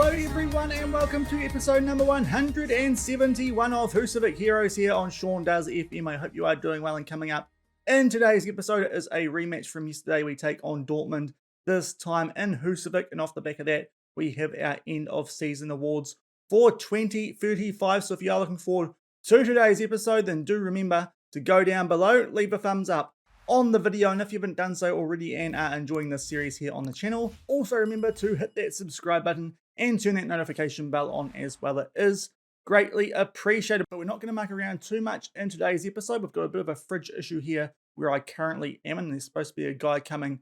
Hello everyone and welcome to episode number 171 of Husavik Heroes here on Shaun Does FM. I hope you are doing well, and coming up in today's episode is a rematch from yesterday. We take on Dortmund, this time in Husavik, and off the back of that we have our end of season awards for 2035. So if you are looking forward to today's episode, then do remember to go down below, leave a thumbs up on the video, and if you haven't done so already and are enjoying this series here on the channel, also remember to hit that subscribe button and turn that notification bell on as well. It is greatly appreciated. But we're not going to muck around too much in today's episode. We've got a bit of a fridge issue here where I currently am, and there's supposed to be a guy coming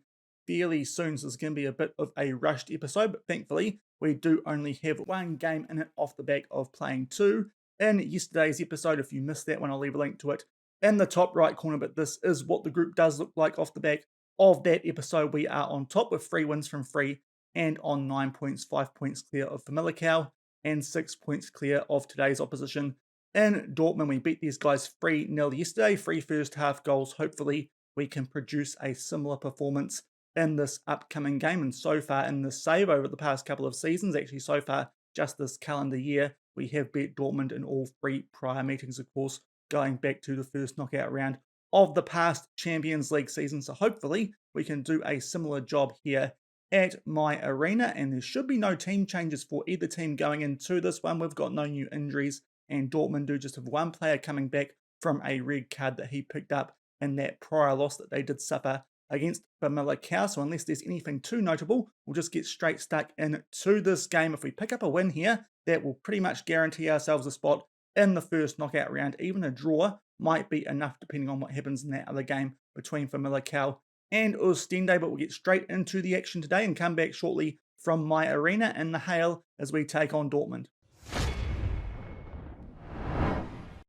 fairly soon, so it's going to be a bit of a rushed episode. But thankfully, we do only have one game in it off the back of playing two in yesterday's episode. If you missed that one, I'll leave a link to it in the top right corner. But this is what the group does look like off the back of that episode. We are on top with 3 wins from 3 and on 9 points, 5 points clear of Fylkir and 6 points clear of today's opposition in Dortmund. We beat these guys 3-0 yesterday, 3 first half goals. Hopefully we can produce a similar performance in this upcoming game. And so far in the save over the past couple of seasons, actually so far just this calendar year, we have beat Dortmund in all 3 prior meetings, of course, going back to the first knockout round of the past Champions League season. So hopefully we can do a similar job here at my arena, and there should be no team changes for either team going into this one. We've got no new injuries, and Dortmund do just have one player coming back from a red card that he picked up in that prior loss that they did suffer against Fylkir. So unless there's anything too notable, we'll just get straight stuck into this game. If we pick up a win here, that will pretty much guarantee ourselves a spot in the first knockout round. Even a draw might be enough depending on what happens in that other game between Fylkir and Ostende. But we'll get straight into the action today and come back shortly from my arena in the hail as we take on Dortmund.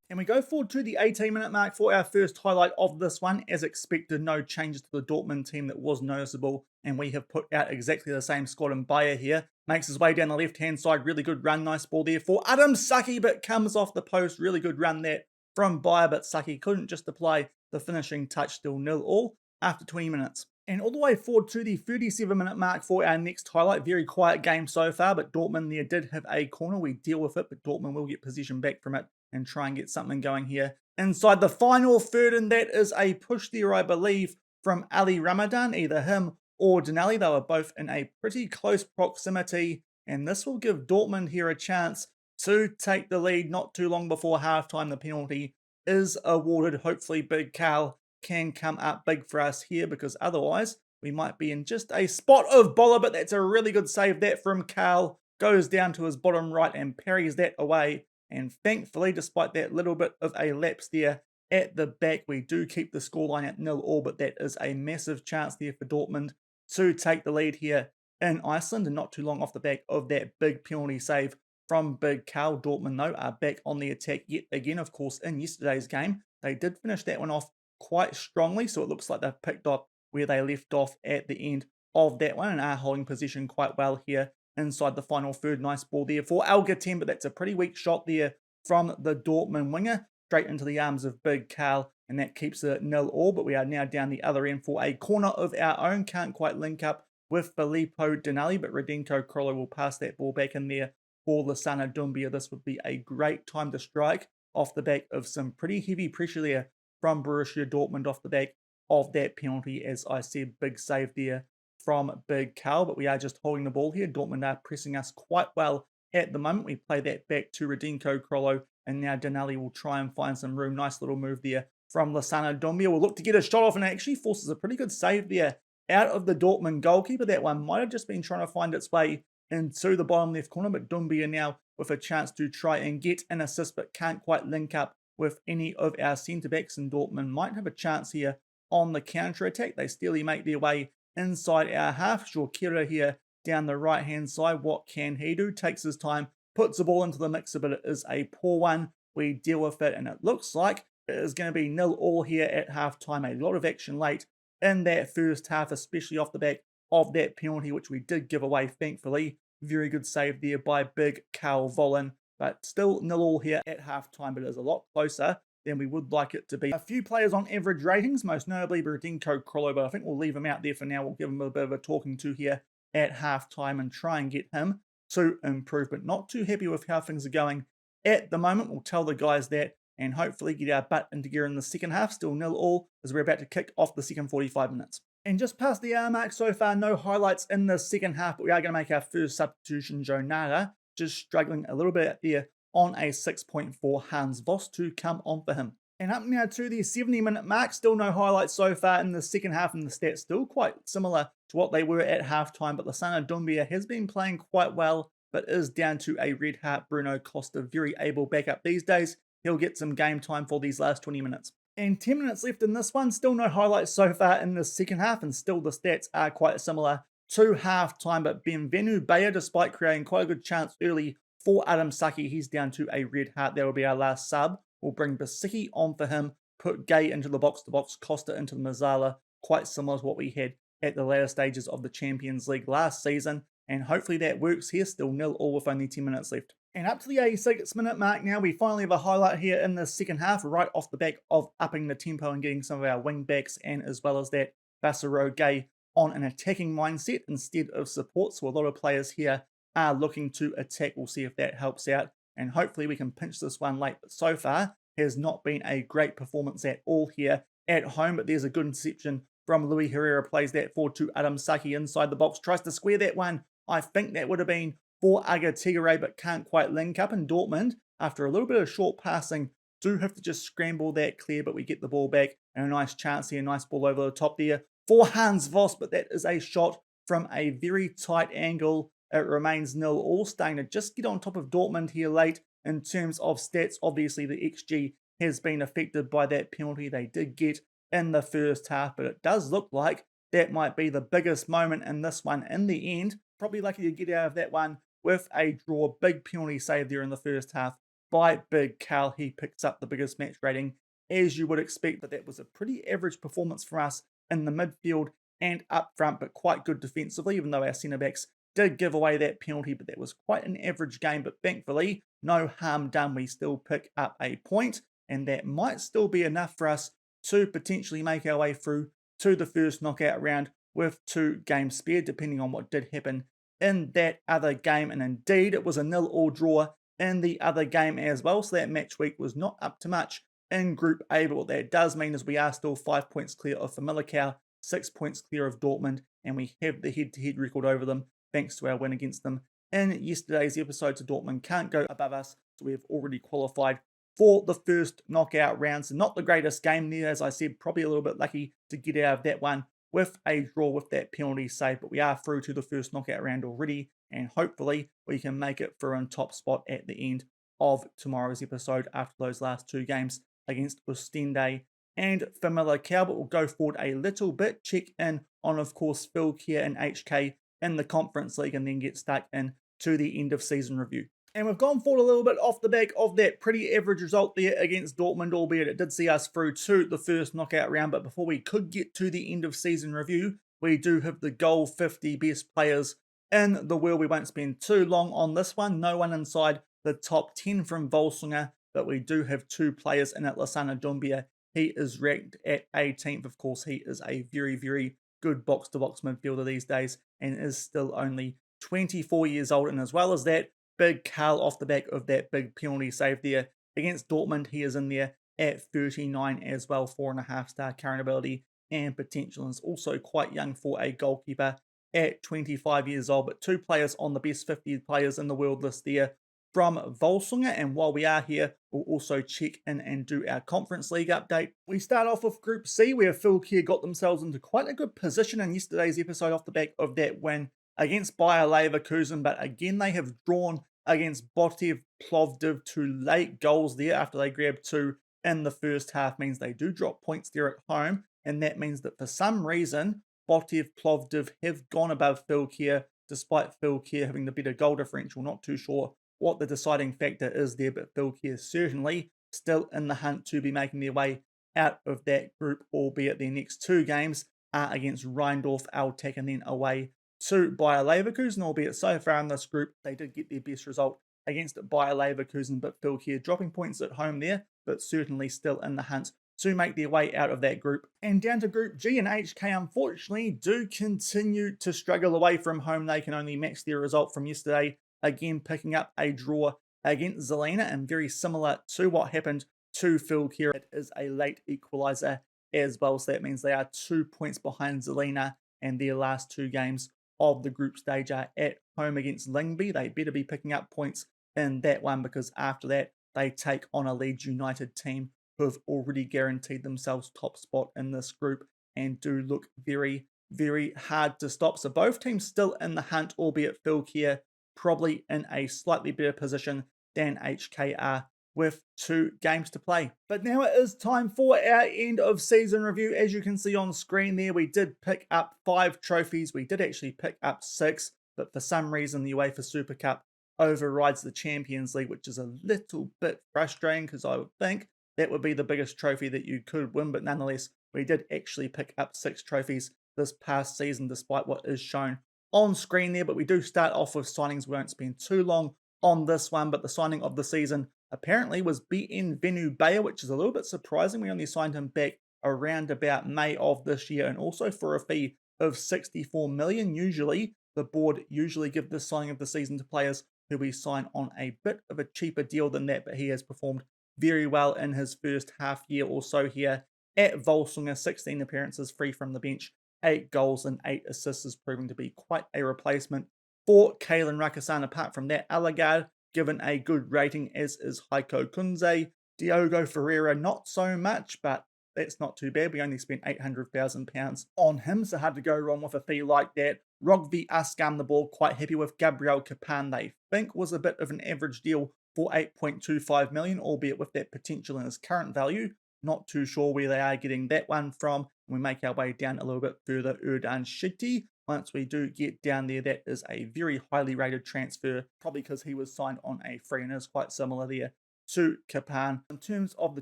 And we go forward to the 18-minute mark for our first highlight of this one. As expected, no changes to the Dortmund team that was noticeable, and we have put out exactly the same squad. And Bayer here makes his way down the left-hand side. Really good run, nice ball there for Adam Saki, but comes off the post. Really good run there from Bayer, but Saki couldn't just apply the finishing touch. Still 0-0 after 20 minutes. And all the way forward to the 37-minute mark for our next highlight. Very quiet game so far, but Dortmund there did have a corner. We deal with it, but Dortmund will get possession back from it and try and get something going here inside the final third. And that is a push there, I believe, from Ali Ramadan, either him or Denali. They were both in a pretty close proximity, and this will give Dortmund here a chance to take the lead not too long before halftime. The penalty is awarded. Hopefully Big Carl can come up big for us here, because otherwise we might be in just a spot of bother. But that's a really good save that from Carl. Goes down to his bottom right and parries that away. And thankfully, despite that little bit of a lapse there at the back, we do keep the scoreline at 0-0. But that is a massive chance there for Dortmund to take the lead here in Iceland, and not too long off the back of that big penalty save from Big Carl. Dortmund, though, are back on the attack yet again. Of course, in yesterday's game, they did finish that one off quite strongly, so it looks like they've picked up where they left off at the end of that one and are holding position quite well here inside the final third. Nice ball there for Algatem, but that's a pretty weak shot there from the Dortmund winger, straight into the arms of Big Carl, and that keeps it 0-0. But we are now down the other end for a corner of our own. Can't quite link up with Filippo Denali, but Radenko Krolo will pass that ball back in there for Lasana Doumbia. This would be a great time to strike off the back of some pretty heavy pressure there from Borussia Dortmund off the back of that penalty. As I said, big save there from Big Carl, but we are just holding the ball here. Dortmund are pressing us quite well at the moment. We play that back to Radenko Krolo, and now Denali will try and find some room. Nice little move there from Lasana Doumbia. Will look to get a shot off, and actually forces a pretty good save there out of the Dortmund goalkeeper. That one might have just been trying to find its way into the bottom left corner, but Doumbia now with a chance to try and get an assist, but can't quite link up with any of our centre-backs, and Dortmund might have a chance here on the counter-attack. They steadily make their way inside our half. Jorkera here down the right-hand side. What can he do? Takes his time, puts the ball into the mixer, but it is a poor one. We deal with it, and it looks like it is going to be 0-0 here at half-time. A lot of action late in that first half, especially off the back of that penalty, which we did give away, thankfully. Very good save there by Big Carl Vollen. But still 0-0 here at halftime, but it is a lot closer than we would like it to be. A few players on average ratings, most notably Radenko Krolo, but I think we'll leave him out there for now. We'll give him a bit of a talking to here at halftime and try and get him to improve, but not too happy with how things are going at the moment. We'll tell the guys that and hopefully get our butt into gear in the second half. Still 0-0 as we're about to kick off the second 45 minutes. And just past the hour mark so far, no highlights in the second half, but we are going to make our first substitution. Jonara just struggling a little bit out there on a 6.4 Hans Vos to come on for him. And up now to the 70-minute mark, still no highlights so far in the second half, and the stats still quite similar to what they were at halftime. But Lassana Doumbia has been playing quite well, but is down to a red heart. Bruno Costa, very able backup these days. He'll get some game time for these last 20 minutes. And 10 minutes left in this one, still no highlights so far in the second half, and still the stats are quite similar to halftime. But Benvenu Bayer, despite creating quite a good chance early for Adam Saki, he's down to a red heart. That will be our last sub. We'll bring Basicki on for him, put Gay into the box-to-box, Costa into the Mazzala, quite similar to what we had at the later stages of the Champions League last season, and hopefully that works here. Still 0-0 with only 10 minutes left. And up to the 86-minute mark now, we finally have a highlight here in the second half, right off the back of upping the tempo and getting some of our wing backs, and as well as that, Bassero Gay on an attacking mindset instead of support. So a lot of players here are looking to attack. We'll see if that helps out, and hopefully we can pinch this one late. But so far, has not been a great performance at all here at home. But there's a good interception from Louis Herrera, plays that forward to Adam Saki inside the box, tries to square that one. I think that would have been for Aga Tigre, but can't quite link up. And Dortmund, after a little bit of short passing, do have to just scramble that clear, but we get the ball back, and a nice chance here, nice ball over the top there for Hans Vos, but that is a shot from a very tight angle. It remains 0-0, starting to just get on top of Dortmund here late in terms of stats. Obviously, the XG has been affected by that penalty they did get in the first half, but it does look like that might be the biggest moment in this one in the end. Probably lucky to get out of that one with a draw. Big penalty save there in the first half by Big Cal. He picks up the biggest match rating, as you would expect, but that was a pretty average performance for us in the midfield and up front, but quite good defensively, even though our centre-backs did give away that penalty. But that was quite an average game, but thankfully, no harm done. We still pick up a point, and that might still be enough for us to potentially make our way through to the first knockout round with 2 games spared, depending on what did happen in that other game. And indeed, it was a 0-0 draw in the other game as well, so that match week was not up to much in Group A. But what that does mean is we are still 5 points clear of Famalicão, 6 points clear of Dortmund, and we have the head-to-head record over them thanks to our win against them in yesterday's episode. So Dortmund can't go above us, so we have already qualified for the first knockout round. So not the greatest game there, as I said, probably a little bit lucky to get out of that one with a draw with that penalty save, but we are through to the first knockout round already, and hopefully we can make it for a top spot at the end of tomorrow's episode after those last 2 games against Ostende and Famalicão. But we'll go forward a little bit, check in on, of course, Fylkir and HK in the Conference League, and then get stuck in to the end of season review. And we've gone forward a little bit off the back of that pretty average result there against Dortmund, albeit it did see us through to the first knockout round. But before we could get to the end of season review, we do have the goal 50 best players in the world. We won't spend too long on this one. No one inside the top 10 from Volsungur, but we do have 2 players in it. Lassana Doumbia, he is ranked at 18th. Of course, he is a very, very good box-to-box midfielder these days and is still only 24 years old. And as well as that, Big Carl off the back of that big penalty save there against Dortmund. He is in there at 39 as well, 4.5-star current ability and potential, and is also quite young for a goalkeeper at 25 years old. But 2 players on the best 50 players in the world list there from Volsungur. And while we are here, we'll also check in and do our Conference League update. We start off with Group C, where Fylkir got themselves into quite a good position in yesterday's episode off the back of that win against Bayer Leverkusen. But again, they have drawn against Botev Plovdiv, 2 late goals there after they grabbed 2 in the first half. Means they do drop points there at home, and that means that for some reason Botev Plovdiv have gone above Fylkir, despite Fylkir having the better goal differential. Not too sure what the deciding factor is there, but Fylkir certainly still in the hunt to be making their way out of that group, albeit their next 2 games are against Rheindorf, Altek, and then away to Bayer Leverkusen. Albeit so far in this group, they did get their best result against Bayer Leverkusen, but Fylkir dropping points at home there, but certainly still in the hunt to make their way out of that group. And down to Group G, and HK unfortunately do continue to struggle away from home. They can only match their result from yesterday again picking up a draw against Zelina, and very similar to what happened to Fylkir, it is a late equaliser as well, so that means they are 2 points behind Zelina, and their last two games of the group stage are at home against Lyngby. They better be picking up points in that one, because after that they take on a Leeds United team who have already guaranteed themselves top spot in this group and do look very, very hard to stop. So both teams still in the hunt, albeit Fylkir probably in a slightly better position than HKR with 2 games to play. But now it is time for our end of season review. As you can see on screen there, we did pick up 5 trophies. We did actually pick up 6, but for some reason the UEFA Super Cup overrides the Champions League, which is a little bit frustrating, because I would think that would be the biggest trophy that you could win. But nonetheless, we did actually pick up 6 trophies this past season, despite what is shown on screen there. But we do start off with signings. We won't spend too long on this one, but the signing of the season apparently was BN Venubaya, which is a little bit surprising. We only signed him back around about May of this year, and also for a fee of 64 million. Usually the board give this signing of the season to players who we sign on a bit of a cheaper deal than that, but he has performed very well in his first half year or so here at Volsungur. 16 appearances, free from the bench, 8 goals and 8 assists, is proving to be quite a replacement for Kalen Rakasan. Apart from that, Alagard given a good rating, as is Heiko Kunze. Diogo Ferreira not so much, but that's not too bad. We only spent £800,000 on him, so hard to go wrong with a fee like that. Rogvi Askam the ball, quite happy with. Gabriel Kapan, they think was a bit of an average deal for 8.25 million, albeit with that potential in his current value. Not too sure where they are getting that one from. We make our way down a little bit further. Erdan Shitty, once we do get down there, that is a very highly rated transfer, probably because he was signed on a free and is quite similar there to Kapan. In terms of the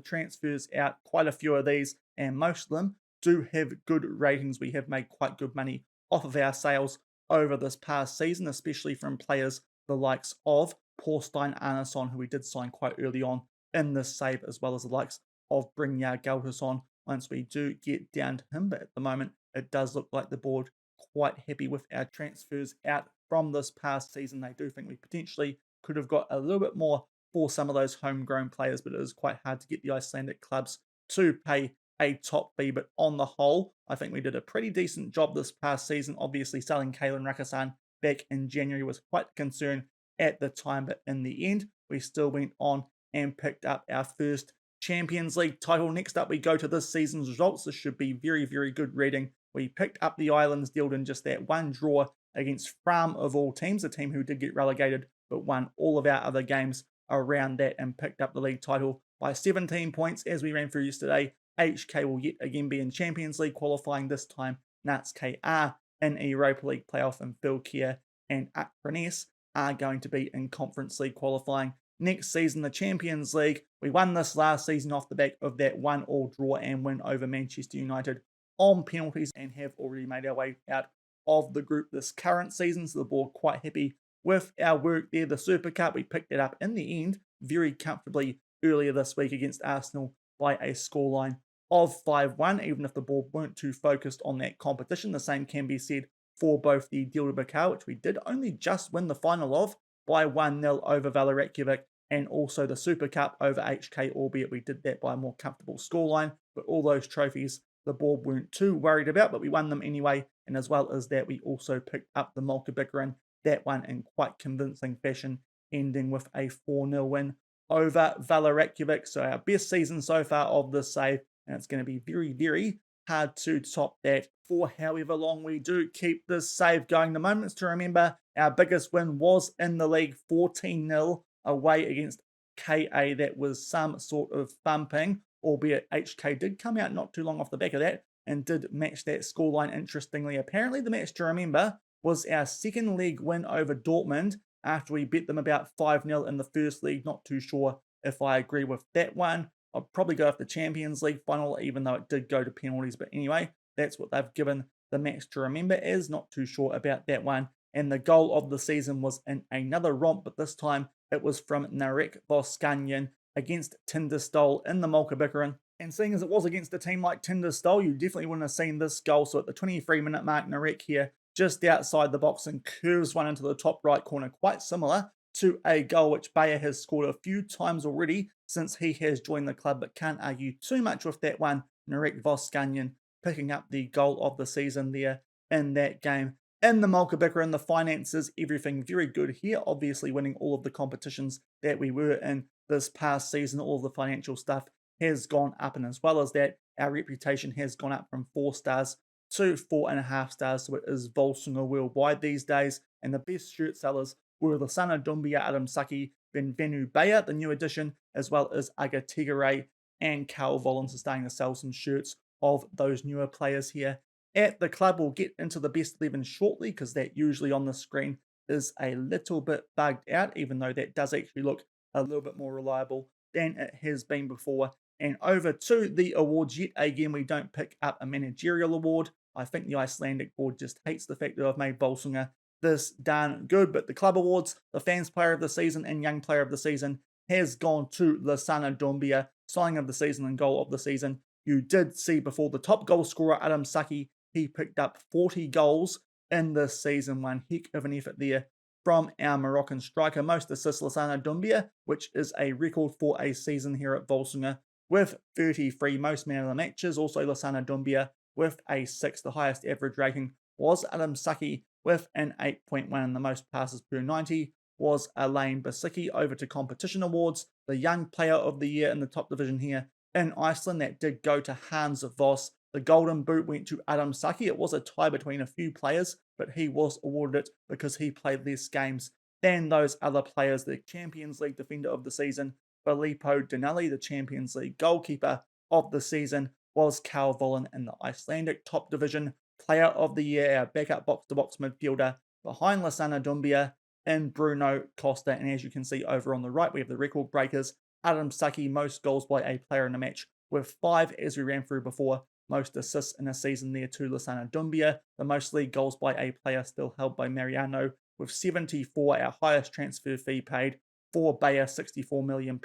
transfers out, quite a few of these, and most of them do have good ratings. We have made quite good money off of our sales over this past season, especially from players the likes of Porstein Arnason, who we did sign quite early on in this save, as well as the likes of Brynjar Galtason once we do get down to him. But at the moment, it does look like the board quite happy with our transfers out from this past season. They do think we potentially could have got a little bit more for some of those homegrown players, but it is quite hard to get the Icelandic clubs to pay a top fee. But on the whole, I think we did a pretty decent job this past season. Obviously, selling Kalen Rakasan back in January was quite a concern at the time, but in the end, we still went on and picked up our first Champions League title. Next up, we go to this season's results. This should be very, very good reading. We picked up the Islands, dealt in just that one draw against Fram of all teams, a team who did get relegated, but won all of our other games around that and picked up the league title by 17 points. As we ran through yesterday, HK will yet again be in Champions League qualifying. This time, Nats KR in Europa League playoff, and Fylkir and Akranes are going to be in Conference League qualifying. Next season, the Champions League. We won this last season off the back of that 1-1 draw and win over Manchester United on penalties, and have already made our way out of the group this current season. So the board quite happy with our work there. The Super Cup, we picked it up in the end very comfortably earlier this week against Arsenal by a scoreline of 5-1, even if the board weren't too focused on that competition. The same can be said for both the Deal to Bakar, which we did only just win the final of by 1-0 over Valerian, and also the Super Cup over HK, albeit we did that by a more comfortable scoreline. But all those trophies the board weren't too worried about, but we won them anyway. And as well as that, we also picked up the Multibickerin, that one in quite convincing fashion, ending with a 4-0 win over Valerian. So our best season so far of this save, and it's going to be very, very hard to top that for however long we do keep this save going. The moments to remember: our biggest win was in the league, 14-0 away against KA. That was some sort of thumping, albeit HK did come out not too long off the back of that and did match that scoreline. Interestingly, apparently the match to remember was our second league win over Dortmund after we beat them about 5-0 in the first league. Not too sure if I agree with that one. I'll probably go with the Champions League final, even though it did go to penalties. But anyway, that's what they've given the match to remember as. Not too sure about that one. And the goal of the season was in another romp, but this time it was from Narek Voskanyan against Tindastol in the Multibickerin. And seeing as it was against a team like Tindastol, you definitely wouldn't have seen this goal. So at the 23-minute mark, Narek here just outside the box and curves one into the top right corner, quite similar to a goal which Bayer has scored a few times already since he has joined the club, but can't argue too much with that one. Narek Voskanyan picking up the goal of the season there in that game. In the Malkabika and the finances, everything very good here. Obviously winning all of the competitions that we were in this past season, all of the financial stuff has gone up, and as well as that, our reputation has gone up from 4 stars to 4.5 stars, so it is Volsungur worldwide these days, and the best shirt sellers were Lasana Dumbia, Adam Saki, Benvenu Bayer, the new addition, as well as Aga Tigare and Carl Volans are starting to sell some shirts of those newer players here at the club. We'll get into the best 11 shortly, because that usually on the screen is a little bit bugged out, even though that does actually look a little bit more reliable than it has been before. And over to the awards yet again, we don't pick up a managerial award. I think the Icelandic board just hates the fact that I've made Volsungur this darn good. But the club awards, the fans player of the season and young player of the season has gone to Lasana Dumbia, signing of the season and goal of the season. You did see before the top goal scorer, Adam Saki, he picked up 40 goals in this season. One heck of an effort there from our Moroccan striker. Most assists, Lasana Dumbia, which is a record for a season here at Volsungur, with 33. Most man of the matches, also Lasana Dumbia with a 6. The highest average rating was Adam Saki with an 8.1, and the most passes per 90 was Elaine Basicki. Over to competition awards, the young player of the year in the top division here in Iceland, that did go to Hans Voss. The golden boot went to Adam Saki. It was a tie between a few players, but he was awarded it because he played less games than those other players. The Champions League defender of the season, Filippo Dinelli. The Champions League goalkeeper of the season was Carl Vollan, in the Icelandic top division player of the year, our backup box-to-box midfielder behind Lasana Dumbia and Bruno Costa. And as you can see over on the right, we have the record breakers. Adam Saki, most goals by a player in a match with 5, as we ran through before. Most assists in a season there to Lasana Dumbia. The most league goals by a player still held by Mariano with 74, our highest transfer fee paid for Bayer, £64 million,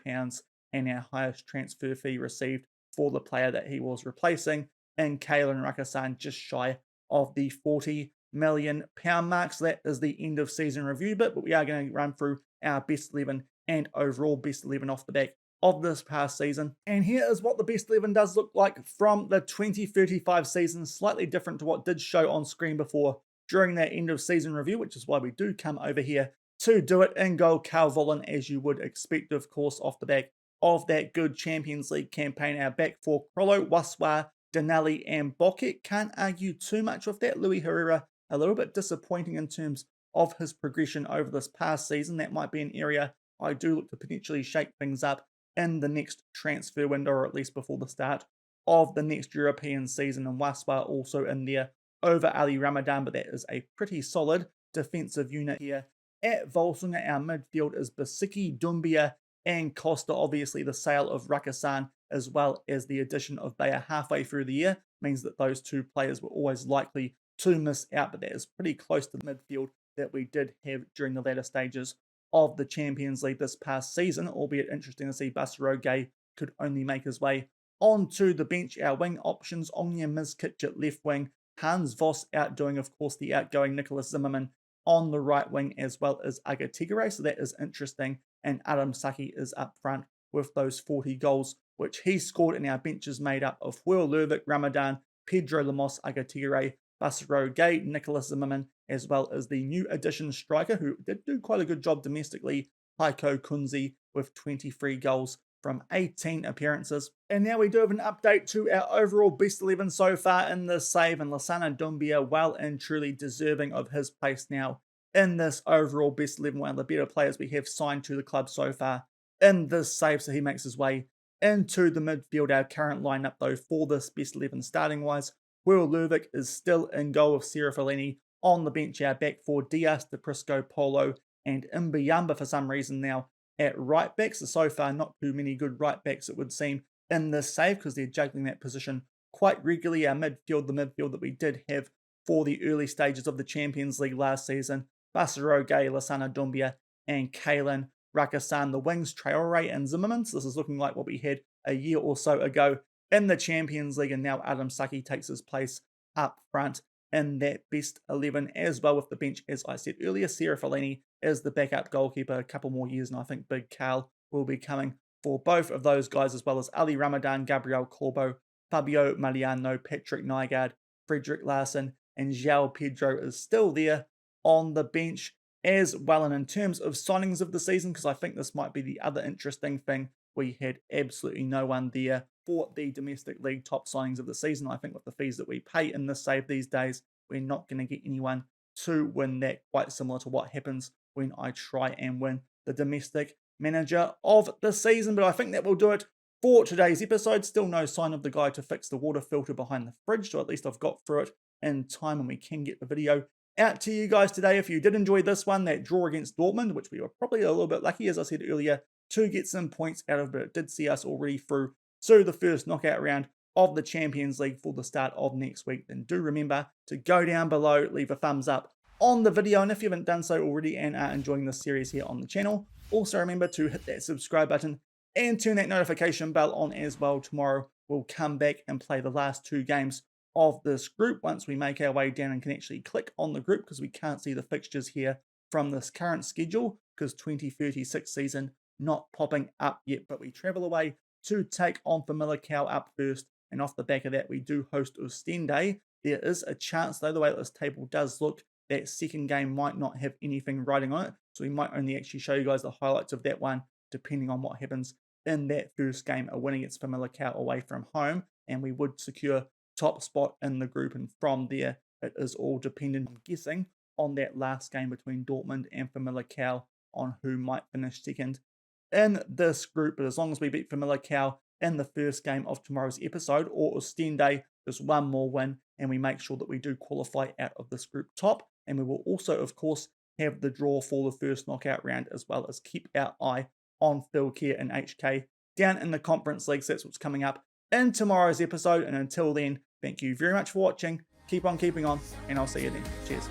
and our highest transfer fee received for the player that he was replacing, and Kalen Rakasan just shy of the £40 million mark. So that is the end of season review bit, but we are going to run through our best 11 and overall best 11 off the back of this past season. And here is what the best 11 does look like from the 2035 season, slightly different to what did show on screen before during that end of season review, which is why we do come over here to do it. In goal, Carl Vollan, as you would expect, of course, off the back of that good Champions League campaign. Our back four, Krollo, Waswa, Denali, and Bokek. Can't argue too much with that. Louis Herrera, a little bit disappointing in terms of his progression over this past season. That might be an area I do look to potentially shake things up in the next transfer window, or at least before the start of the next European season. And Waswa also in there over Ali Ramadan, but that is a pretty solid defensive unit here at Volsungur. Our midfield is Basicki, Dumbia, and Costa. Obviously, the sale of Rakasan as well as the addition of Bayer halfway through the year means that those two players were always likely to miss out, but that is pretty close to the midfield that we did have during the latter stages of the Champions League this past season, albeit interesting to see Basaroge could only make his way onto the bench. Our wing options, Onya Mizkic at left wing, Hans Voss outdoing, of course, the outgoing Nicholas Zimmerman on the right wing, as well as Aga Tigare, so that is interesting. And Adam Saki is up front with those 40 goals, which he scored, and our bench is made up of Will Lervik, Ramadan, Pedro Lemos, Aga Tigare, Basaroge, Nicholas Zimmerman, as well as the new addition striker, who did do quite a good job domestically, Heiko Kunze, with 23 goals from 18 appearances. And now we do have an update to our overall best 11 so far in this save, and Lasana Dumbia well and truly deserving of his place now in this overall best 11, one of the better players we have signed to the club so far in this save, so he makes his way into the midfield. Our current lineup, though, for this best 11 starting-wise, Will Lervik is still in goal with Sarah Fellini on the bench. Our back four, Diaz, DePrisco, Polo, and Mbiyamba for some reason now at right back. So far, not too many good right backs, it would seem, in this save, because they're juggling that position quite regularly. Our midfield, the midfield that we did have for the early stages of the Champions League last season, Basaroge, Lasana Dumbia, and Kalen Rakasan. The wings, Traore and Zimmerman. So this is looking like what we had a year or so ago in the Champions League, and now Adam Saki takes his place up front in that best 11 as well with the bench, as I said earlier. Sarah Fellaini is the backup goalkeeper, a couple more years, and I think Big Carl will be coming for both of those guys, as well as Ali Ramadan, Gabriel Corbo, Fabio Mariano, Patrick Nygaard, Frederick Larson, and João Pedro is still there on the bench as well. And in terms of signings of the season, because I think this might be the other interesting thing, we had absolutely no one there for the domestic league top signings of the season. I think with the fees that we pay in this save these days, we're not going to get anyone to win that, quite similar to what happens when I try and win the domestic manager of the season. But I think that will do it for today's episode. Still no sign of the guy to fix the water filter behind the fridge, so at least I've got through it in time and we can get the video out to you guys today. If you did enjoy this one, that draw against Dortmund, which we were probably a little bit lucky, as I said earlier, to get some points out of, but it did see us already through to the first knockout round of the Champions League for the start of next week, then do remember to go down below, leave a thumbs up on the video, and if you haven't done so already and are enjoying this series here on the channel, also remember to hit that subscribe button and turn that notification bell on as well. Tomorrow we'll come back and play the last 2 games of this group once we make our way down and can actually click on the group, because we can't see the fixtures here from this current schedule because 2036 season not popping up yet. But we travel away to take on Famalicão up first, and off the back of that we do host Ostende. There is a chance though, the way that this table does look, that second game might not have anything riding on it, so we might only actually show you guys the highlights of that one depending on what happens in that first game. A win against Famalicão away from home and we would secure top spot in the group, and from there it is all dependent, I'm guessing, on that last game between Dortmund and Famalicão on who might finish second in this group. But as long as we beat Famalicão in the first game of tomorrow's episode, or Ostende, just one more win and we make sure that we do qualify out of this group top. And we will also, of course, have the draw for the first knockout round, as well as keep our eye on Fylkir and HK down in the Conference League. So that's what's coming up in tomorrow's episode. And until then, thank you very much for watching. Keep on keeping on, and I'll see you then. Cheers.